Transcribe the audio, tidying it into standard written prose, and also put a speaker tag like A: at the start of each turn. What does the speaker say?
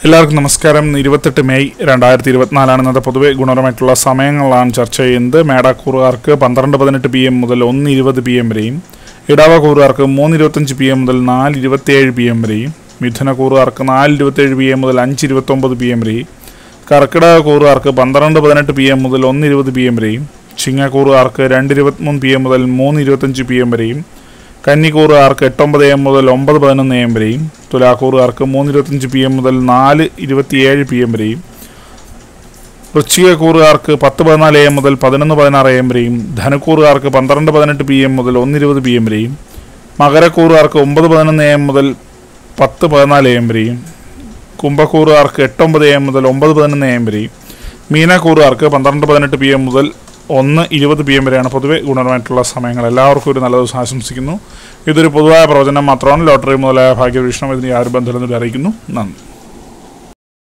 A: എല്ലാവർക്കും നമസ്കാരം. 28 മെയ് 2024 ഇന്നത്തെ പൊതുവെ ഗുണപരമായിട്ടുള്ള സമയങ്ങളാണ് ചർച്ച ചെയ്യുന്നത്. മേടാക്കൂറുകാർക്ക് 12:18 PM മുതൽ 1:20 PM വരെയും, ഇടവക്കൂറുകാർക്ക് 3:25 PM മുതൽ 4:27 PM വരെയും, മിഥുനക്കൂറുകാർക്ക് 4:27 PM മുതൽ 5:29 PM വരെയും, കർക്കിടകക്കൂറുകാർക്ക് 12:18 PM മുതൽ 1:20 PM വരെയും, ചിങ്ങക്കൂറുകാർക്ക് 2:23 PM മുതൽ 3:25 PM വരെയും, കന്നിക്കൂറുകാർക്ക് 8:09 AM മുതൽ 9:11 AM വരെയും, തുലാക്കൂറുകാർക്ക് 3:25 PM മുതൽ 4:27 PM വരെയും, വൃശ്ചികക്കൂറുകാർക്ക് 10:14 AM മുതൽ 11:16 AM വരെയും, ധനുക്കൂറുകാർക്ക് 12:18 PM മുതൽ 1:20 PM വരെയും, മകരക്കൂറുകാർക്ക് 9:11 AM മുതൽ 10:14 AM വരെയും, കുംഭക്കൂറുകാർക്ക് 8:09 AM മുതൽ 9:11 AM വരെയും, മീനക്കൂറുകാർക്ക് 12:18 PM മുതൽ 1:20 PM വരെയാണ് പൊതുവെ ഗുണപരമായിട്ടുള്ള സമയങ്ങൾ. എല്ലാവർക്കും ഒരു നല്ല ദിവസം ആശംസിക്കുന്നു. ഇതൊരു പൊതുവായ പ്രവചനം മാത്രമാണ്. ലോട്ടറി മുതലായ ഭാഗ്യപരീക്ഷണം ഇതിന് യാതൊരു ബന്ധമില്ലെന്ന് അറിയിക്കുന്നു. നന്ദി.